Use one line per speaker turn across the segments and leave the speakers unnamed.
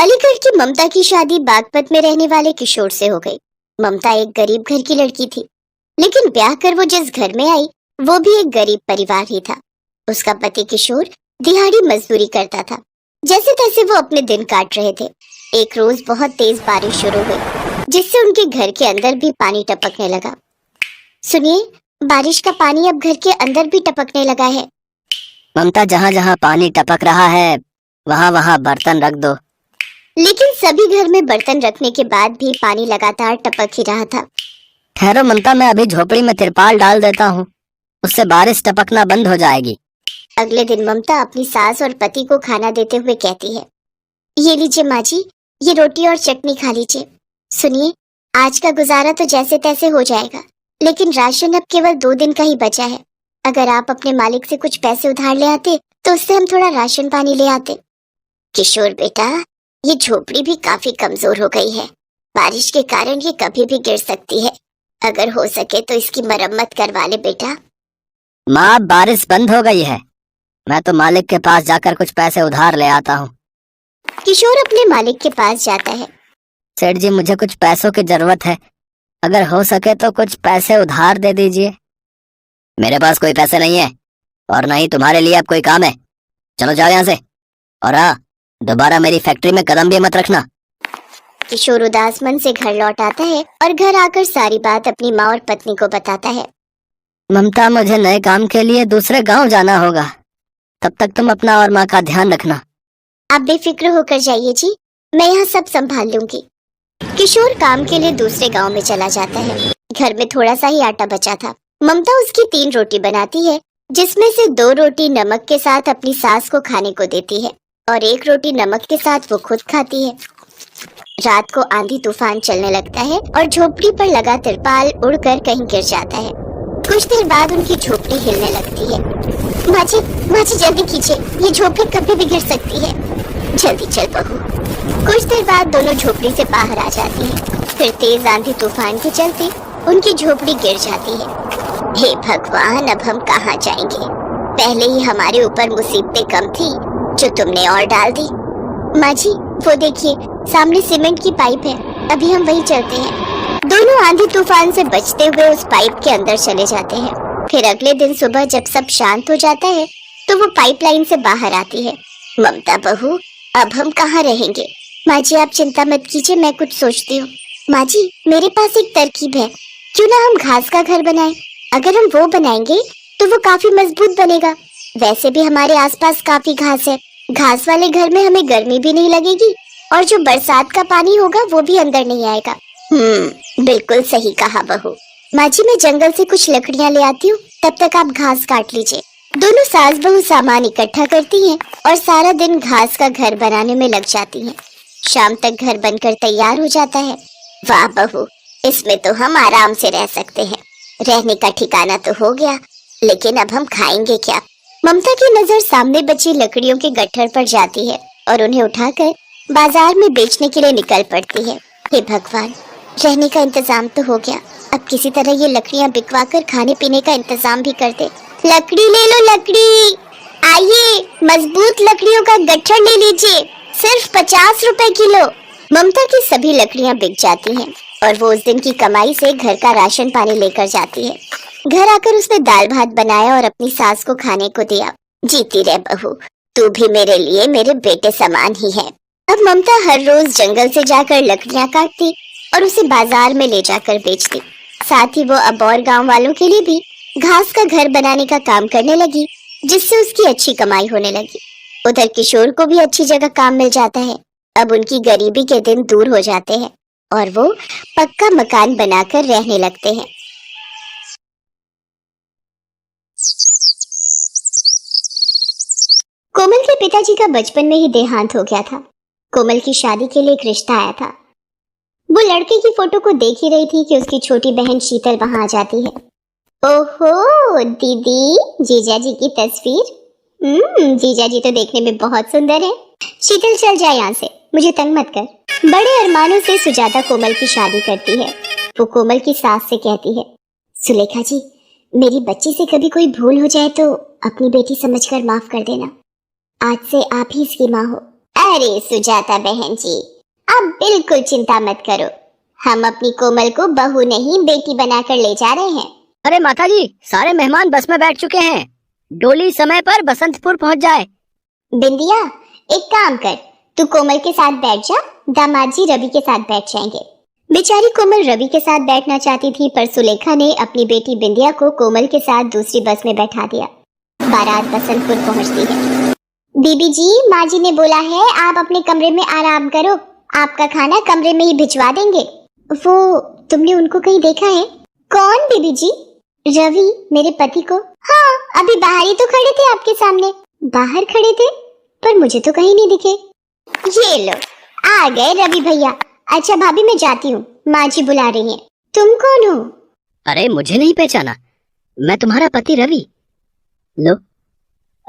अलीगढ़ की ममता की शादी बागपत में रहने वाले किशोर से हो गई। ममता एक गरीब घर की लड़की थी, लेकिन ब्याह कर वो जिस घर में आई वो भी एक गरीब परिवार ही था। उसका पति किशोर दिहाड़ी मजदूरी करता था। जैसे तैसे वो अपने दिन काट रहे थे। एक रोज बहुत तेज बारिश शुरू हुई, जिससे उनके घर के अंदर भी पानी टपकने लगा। सुनिए, बारिश का पानी अब घर के अंदर भी टपकने लगा है।
ममता, जहाँ जहाँ पानी टपक रहा है वहाँ वहाँ बर्तन रख दो।
लेकिन सभी घर में बर्तन रखने के बाद भी पानी लगातार टपक ही रहा था।
ठहरो ममता, मैं अभी झोपड़ी में तिरपाल डाल देता हूँ, उससे बारिश टपकना बंद हो जाएगी।
अगले दिन ममता अपनी सास और पति को खाना देते हुए कहती है, ये लीजिए माँ जी, ये रोटी और चटनी खा लीजिए। सुनिए, आज का गुजारा तो जैसे तैसे हो जाएगा, लेकिन राशन अब केवल 2 दिन का ही बचा है। अगर आप अपने मालिक से कुछ पैसे उधार ले आते तो उससे हम थोड़ा राशन पानी ले आते। किशोर बेटा, ये झोपड़ी भी काफी कमजोर हो गई है। बारिश के कारण ये कभी भी गिर सकती है। अगर हो सके तो इसकी मरम्मत करवा ले बेटा।
माँ, बारिश बंद हो गई है, मैं तो मालिक के पास जाकर कुछ पैसे उधार ले आता हूँ।
किशोर अपने मालिक के पास जाता है।
सेठ जी, मुझे कुछ पैसों की जरूरत है, अगर हो सके तो कुछ पैसे उधार दे दीजिए। मेरे पास कोई पैसे नहीं है और न ही तुम्हारे लिए अब कोई काम है, चलो जाओ यहाँ से। और हाँ, दोबारा मेरी फैक्ट्री में कदम भी मत रखना।
किशोर उदास मन से घर लौट आता है और घर आकर सारी बात अपनी माँ और पत्नी को बताता है।
ममता, मुझे नए काम के लिए दूसरे गांव जाना होगा, तब तक तुम अपना और माँ का ध्यान रखना।
आप बेफिक्र होकर जाइए जी, मैं यहाँ सब संभाल लूंगी। किशोर काम के लिए दूसरे गांव में चला जाता है। घर में थोड़ा सा ही आटा बचा था। ममता उसकी 3 रोटी बनाती है, जिसमें से 2 रोटी नमक के साथ अपनी सास को खाने को देती है और 1 रोटी नमक के साथ वो खुद खाती है। रात को आंधी तूफान चलने लगता है और झोपड़ी पर लगा तिरपाल उड़कर कहीं गिर जाता है। कुछ देर बाद उनकी झोपड़ी हिलने लगती है। माँ जी जल्दी कीजिए, ये झोपड़ी कभी भी गिर सकती है। जल्दी चल बहू। कुछ देर बाद दोनों झोपड़ी से बाहर आ जाती हैं। फिर तेज आंधी तूफान के चलते उनकी झोपड़ी गिर जाती है। हे भगवान, अब हम कहाँ जाएंगे? पहले ही हमारे ऊपर मुसीबतें कम थी, जो तुमने और डाल दी। माँ जी, वो देखिए, सामने सीमेंट की पाइप है, अभी हम वहीं चलते हैं। दोनों आंधी तूफान से बचते हुए उस पाइप के अंदर चले जाते हैं। फिर अगले दिन सुबह जब सब शांत हो जाता है तो वो पाइपलाइन से बाहर आती है। ममता बहू, अब हम कहाँ रहेंगे? माँ जी, आप चिंता मत कीजिए, मैं कुछ सोचती हूँ। माँ जी, मेरे पास एक तरकीब है, क्यों ना हम घास का घर बनाएं? अगर हम वो बनाएंगे तो वो काफी मजबूत बनेगा। वैसे भी हमारे आसपास काफी घास है, घास वाले घर में हमें गर्मी भी नहीं लगेगी और जो बरसात का पानी होगा वो भी अंदर नहीं आएगा। बिल्कुल सही कहा बहू। माँ जी, मैं जंगल से कुछ लकड़ियाँ ले आती हूँ, तब तक आप घास काट लीजिए। दोनों सास बहू सामान इकट्ठा करती हैं और सारा दिन घास का घर बनाने में लग जाती हैं। शाम तक घर बनकर तैयार हो जाता है। वाह बहू, इसमें तो हम आराम से रह सकते हैं। रहने का ठिकाना तो हो गया, लेकिन अब हम खाएंगे क्या? ममता की नजर सामने बची लकड़ियों के गट्ठर पर जाती है और उन्हें उठाकर बाजार में बेचने के लिए निकल पड़ती है। हे भगवान, रहने का इंतजाम तो हो गया, अब किसी तरह ये लकड़ियाँ बिकवा कर खाने पीने का इंतजाम भी कर दे। लकड़ी ले लो, लकड़ी। आइए, मजबूत लकड़ियों का गट्ठर ले लीजिए, सिर्फ 50 रुपए किलो। ममता की सभी लकड़ियाँ बिक जाती हैं और वो उस दिन की कमाई से घर का राशन पानी लेकर जाती है। घर आकर उसने दाल भात बनाया और अपनी सास को खाने को दिया। जीती रह बहू, तू भी मेरे लिए मेरे बेटे समान ही है। अब ममता हर रोज जंगल से जाकर लकड़ियाँ काटती और उसे बाजार में ले जाकर बेचती। साथ ही वो अब और गाँव वालों के लिए भी घास का घर बनाने का काम करने लगी, जिससे उसकी अच्छी कमाई होने लगी। उधर किशोर को भी अच्छी जगह काम मिल जाता है। अब उनकी गरीबी के दिन दूर हो जाते हैं और वो पक्का मकान बनाकर रहने लगते हैं। कोमल के पिताजी का बचपन में ही देहांत हो गया था। कोमल की शादी के लिए एक रिश्ता आया था। वो लड़के की फोटो को देख ही रही थी कि उसकी छोटी बहन शीतल वहां आ जाती है। ओहो दीदी, जीजा जी की तस्वीर। जीजा जी तो देखने में बहुत सुंदर है। शीतल, चल जाए यहाँ से, मुझे तंग मत कर। बड़े अरमानों से सुजाता कोमल की शादी करती है। वो कोमल की सास से कहती है, सुलेखा जी, मेरी बच्ची से कभी कोई भूल हो जाए तो अपनी बेटी समझकर माफ कर देना। आज से आप ही इसकी माँ हो। अरे सुजाता बहन जी, आप बिल्कुल चिंता मत करो। हम अपनी कोमल को बहू नहीं बेटी बनाकर ले जा रहे हैं।
अरे माता जी, सारे मेहमान बस में बैठ चुके हैं, डोली समय पर बसंतपुर पहुंच जाए।
बिंदिया, एक काम कर, तू कोमल के साथ बैठ जा, दामाद जी रवि के साथ बैठ जाएंगे। बेचारी कोमल रवि के साथ बैठना चाहती थी, पर सुलेखा ने अपनी बेटी बिंदिया को कोमल के साथ दूसरी बस में बैठा दिया। बारात बसंतपुर पहुंचती है। बीबी जी, माँ जी ने बोला है आप अपने कमरे में आराम करो, आपका खाना कमरे में ही भिजवा देंगे। वो, तुमने उनको कहीं देखा है? कौन बीबी जी? रवि, मेरे पति को। हाँ, अभी बाहर ही तो खड़े थे आपके सामने। बाहर खड़े थे, पर मुझे तो कहीं नहीं दिखे। ये लो, आ गए रवि भैया। अच्छा भाभी, मैं जाती हूँ, माँ जी बुला रही हैं। तुम कौन हो?
अरे मुझे नहीं पहचाना? मैं तुम्हारा पति रवि। लो,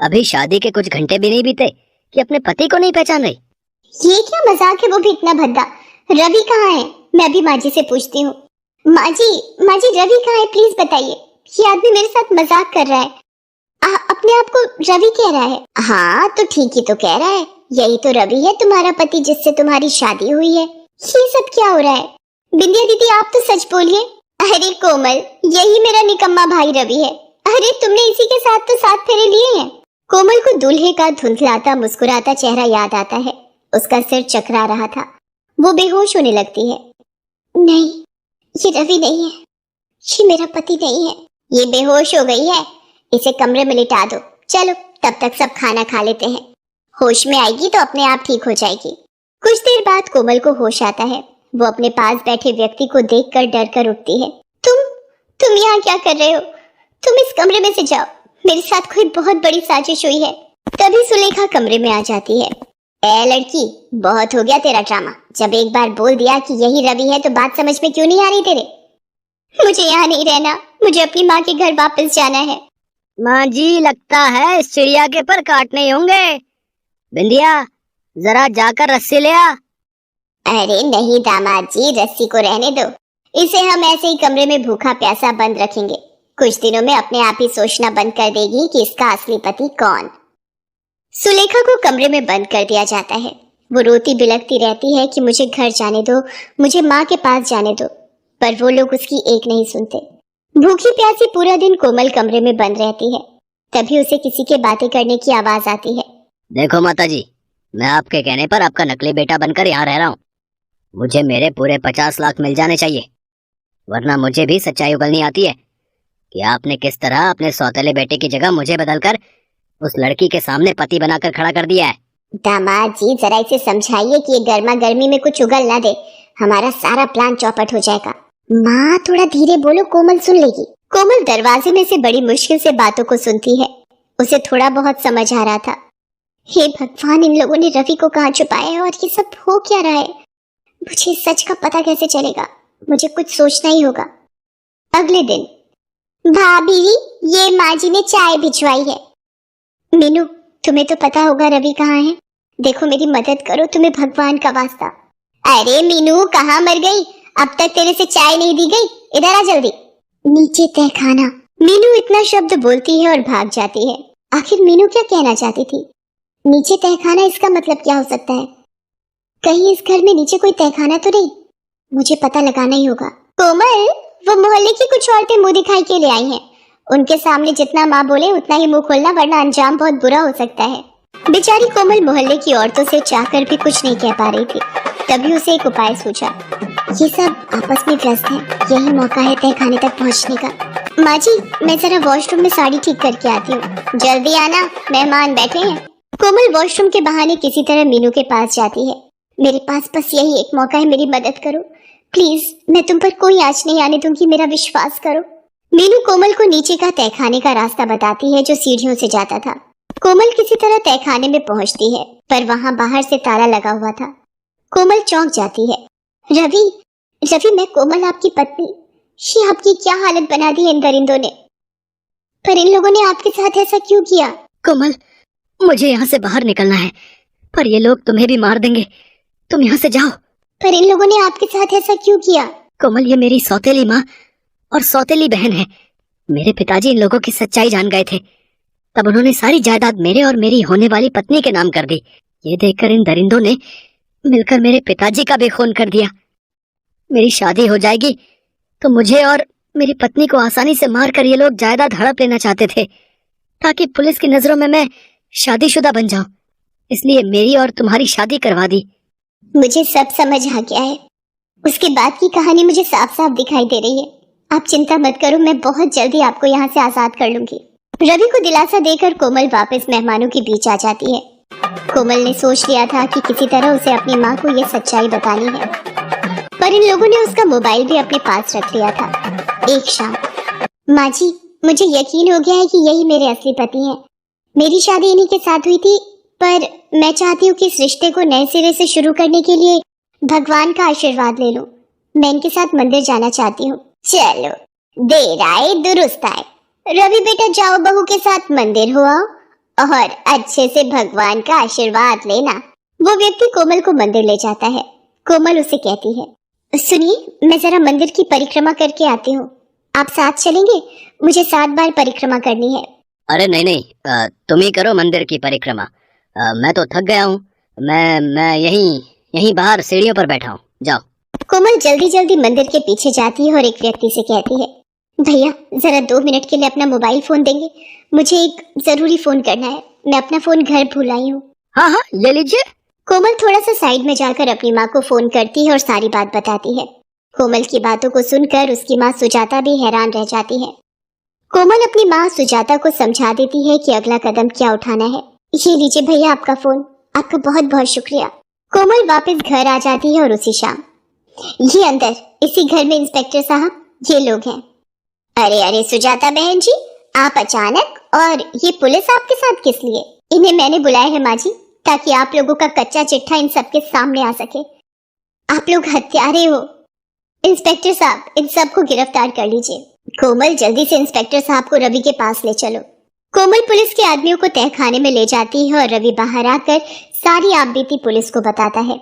अभी शादी के कुछ घंटे भी नहीं बीते कि अपने पति को नहीं पहचान रही।
ये क्या मजाक है? वो भी इतना भद्दा। रवि कहाँ है? मैं अभी माँ जी से पूछती हूँ। माँ जी, रवि कहाँ है? प्लीज बताइए। ये आदमी मेरे साथ मजाक कर रहा है। अपने आप को रवि कह रहा है। हाँ, तो ठीक ही तो कह रहा है। यही तो रवि है, तुम्हारा पति, जिससे तुम्हारी शादी हुई है। ये सब क्या हो रहा है? बिंदिया दीदी, आप तो सच बोलिए। अरे कोमल, यही मेरा निकम्मा भाई रवि है। अरे तुमने इसी के साथ तो 7 फेरे लिए हैं। कोमल को दूल्हे का धुंधलाता मुस्कुराता चेहरा याद आता है। उसका सिर चकरा रहा था, वो बेहोश होने लगती है। नहीं, ये रवि नहीं है, ये मेरा पति नहीं है। ये बेहोश हो गई है, इसे कमरे में लिटा दो। चलो, तब तक सब खाना खा लेते हैं। होश में आएगी तो अपने आप ठीक हो जाएगी। कुछ देर बाद कोमल को होश आता है। वो अपने पास बैठे व्यक्ति को देखकर डर कर उठती है। तुम यहाँ क्या कर रहे हो? तुम इस कमरे में से जाओ, मेरे साथ कोई बहुत बड़ी साजिश हुई है। तभी सुलेखा कमरे में आ जाती है। ए लड़की, बहुत हो गया तेरा ड्रामा। जब एक बार बोल दिया कि यही रवि है तो बात समझ में क्यों नहीं आ रही तेरे? मुझे यहाँ नहीं रहना, मुझे अपनी माँ के घर वापस जाना है।
माँ जी, लगता है इस चिड़िया के पर काटने होंगे। बिंदिया, जरा जाकर रस्सी ले आ।
अरे नहीं दामाद जी, रस्सी को रहने दो। इसे हम ऐसे ही कमरे में भूखा प्यासा बंद रखेंगे। कुछ दिनों में अपने आप ही सोचना बंद कर देगी कि इसका असली पति कौन। सुलेखा को कमरे में बंद कर दिया जाता है। वो रोती बिलखती रहती है कि मुझे घर जाने दो, मुझे माँ के पास जाने दो, पर वो लोग उसकी एक नहीं सुनते। भूखी प्यासी पूरा दिन कोमल कमरे में बंद रहती है। तभी उसे किसी के बातें करने की आवाज आती है।
देखो माता जी, मैं आपके कहने पर आपका नकली बेटा बनकर यहाँ रह रहा हूँ। मुझे मेरे पूरे 50 लाख मिल जाने चाहिए, वरना मुझे भी सच्चाई उगलनी आती है कि आपने किस तरह अपने सौतेले बेटे की जगह मुझे बदलकर उस लड़की के सामने पति बनाकर खड़ा कर दिया है।
दामाद जी, जरा इसे समझाइए कि ये गर्मा गर्मी में कुछ उगल ना दे, हमारा सारा प्लान चौपट हो जाएगा। माँ, थोड़ा धीरे बोलो, कोमल सुन लेगी। कोमल दरवाजे में से बड़ी मुश्किल से बातों को सुनती है। उसे थोड़ा बहुत समझ आ रहा था। हे भगवान, इन लोगों ने रवि को कहाँ छुपाया है और ये सब हो क्या रहा है? मुझे सच का पता कैसे चलेगा? मुझे कुछ सोचना ही होगा। अगले दिन, भाभी, ये माँ जी ने चाय भिजवाई है। मीनू, तुम्हें तो पता होगा रवि कहाँ है। देखो, मेरी मदद करो, तुम्हें भगवान का वास्ता। अरे मीनू, कहाँ मर गई? अब तक तेरे से चाय नहीं दी गई? इधर आ जल्दी। नीचे तहखाना। मीनू इतना शब्द बोलती है और भाग जाती है। आखिर मीनू क्या कहना चाहती थी? नीचे तहखाना, इसका मतलब क्या हो सकता है? कहीं इस घर में नीचे कोई तहखाना तो नहीं? मुझे पता लगाना ही होगा। कोमल, वो मोहल्ले की कुछ औरतें मुंह दिखाई के लिए आई हैं। उनके सामने जितना माँ बोले उतना ही मुंह खोलना, वरना अंजाम बहुत बुरा हो सकता है। बेचारी कोमल मोहल्ले की औरतों से चाहकर भी कुछ नहीं कह पा रही थी। तभी उसे एक उपाय सूझा। ये सब आपस में व्यस्त हैं, यही मौका है तहखाने तक पहुंचने का। माँ जी, मैं जरा वॉशरूम में साड़ी ठीक करके आती हूँ, जल्दी आना, मेहमान बैठे हैं। कोमल वॉशरूम के बहाने किसी तरह मीनू के पास जाती है। मेरे पास बस यही एक मौका है, मेरी मदद करो प्लीज। मैं तुम पर कोई आँच नहीं आने दूंगी, मेरा विश्वास करो। मीनू कोमल को नीचे का तहखाने का रास्ता बताती है जो सीढ़ियों से जाता था। कोमल किसी तरह तहखाने में पहुंचती है, पर वहां बाहर से ताला लगा हुआ था। कोमल चौंक जाती है। रवि, मैं कोमल, आपकी पत्नी। ये आपकी क्या हालत बना दी है इन दरिंदों ने? पर इन लोगों ने आपके साथ ऐसा क्यों किया?
कोमल, मुझे यहाँ से बाहर निकलना है, पर ये लोग तुम्हें भी मार देंगे। तुम यहाँ से जाओ।
पर इन लोगों ने आपके साथ ऐसा क्यों किया?
कोमल, ये मेरी सौतेली माँ और सौतेली बहन है। मेरे पिताजी इन लोगों की सच्चाई जान गए थे, तब उन्होंने सारी जायदाद मेरे और मेरी होने वाली पत्नी के नाम कर दी। ये देखकर इन दरिंदों ने मिलकर मेरे पिताजी का भी खून कर दिया। मेरी शादी हो जाएगी तो मुझे और मेरी पत्नी को आसानी से मारकर ये लोग जायदाद हड़प लेना चाहते थे, ताकि पुलिस की नजरों में मैं शादीशुदा बन जाऊं। इसलिए मेरी और तुम्हारी शादी करवा दी।
मुझे सब समझ आ गया है। उसके बाद की कहानी मुझे साफ साफ दिखाई दे रही है। आप चिंता मत करो, मैं बहुत जल्दी आपको यहाँ से आजाद कर लूंगी। रवि को दिलासा देकर कोमल वापस मेहमानों के बीच आ जाती है। कोमल ने सोच लिया था कि किसी तरह उसे अपनी माँ को ये सच्चाई बतानी है, पर इन लोगों ने उसका मोबाइल भी अपने पास रख लिया था। एक शाम, माँ जी, मुझे यकीन हो गया है कि यही मेरे असली पति हैं। मेरी शादी इन्हीं के साथ हुई थी, पर मैं चाहती हूँ कि इस रिश्ते को नए सिरे से शुरू करने के लिए भगवान का आशीर्वाद ले लूं। मैं इनके साथ मंदिर जाना चाहती हूँ। चलो, देर आए दुरुस्त आए। रवि बेटा, जाओ बहू के साथ मंदिर हो आओ और अच्छे से भगवान का आशीर्वाद लेना। वो व्यक्ति कोमल को मंदिर ले जाता है। कोमल उसे कहती है, सुनिए, मैं जरा मंदिर की परिक्रमा करके आती हूँ, आप साथ चलेंगे? मुझे 7 बार परिक्रमा करनी है।
अरे नहीं नहीं, तुम ही करो मंदिर की परिक्रमा। मैं तो थक गया हूँ। मैं यहीं बाहर सीढ़ियों पर बैठा हूँ, जाओ।
कोमल जल्दी जल्दी मंदिर के पीछे जाती है और एक व्यक्ति से कहती है, भैया जरा 2 मिनट के लिए अपना मोबाइल फोन देंगे? मुझे एक जरूरी फोन करना है। मैं अपना फोन घर भूल आई हूँ।
हाँ हाँ, ले लीजिए।
कोमल थोड़ा सा साइड में जाकर अपनी माँ को फोन करती है और सारी बात बताती है। कोमल की बातों को सुनकर उसकी माँ सुजाता भी हैरान रह जाती है। कोमल अपनी माँ सुजाता को समझा देती है कि अगला कदम क्या उठाना है। ये लीजिए भैया आपका फोन, आपका बहुत बहुत शुक्रिया। कोमल वापस घर आ जाती है और उसी शाम, ये अंदर इसी घर में इंस्पेक्टर साहब, ये लोग हैं। अरे अरे सुजाता बहन जी, आप अचानक, और ये पुलिस आपके साथ किस लिए? इन्हें मैंने बुलाया है माँ जी, ताकि आप लोगों का कच्चा चिट्ठा इन सबके सामने आ सके। आप लोग हत्यारे हो। इंस्पेक्टर साहब, इन सबको गिरफ्तार कर लीजिए। कोमल, जल्दी से इंस्पेक्टर साहब को रवि के पास ले चलो। कोमल पुलिस के आदमियों को तहखाने में ले जाती है और रवि बाहर आकर सारी आपबीती पुलिस को बताता है।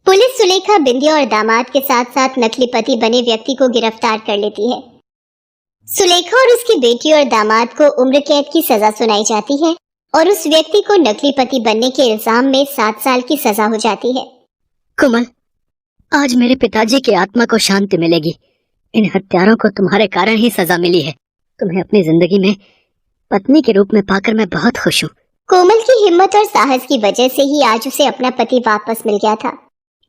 पुलिस सुलेखा, बिंदिया और दामाद के साथ साथ नकली पति बने व्यक्ति को गिरफ्तार कर लेती है। सुलेखा और उसकी बेटी और दामाद को उम्र कैद की सजा सुनाई जाती है और उस व्यक्ति को नकली पति बनने के इल्जाम में 7 साल की सजा हो जाती है।
कोमल, आज मेरे पिताजी की आत्मा को शांति मिलेगी। इन हत्यारों को तुम्हारे कारण ही सजा मिली है। तुम्हें अपनी जिंदगी में पत्नी के रूप में पाकर मैं बहुत खुश हूँ।
कोमल की हिम्मत और साहस की वजह से ही आज उसे अपना पति वापस मिल गया था।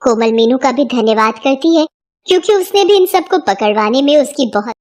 कोमल मीनू का भी धन्यवाद करती है, क्योंकि उसने भी इन सबको पकड़वाने में उसकी बहुत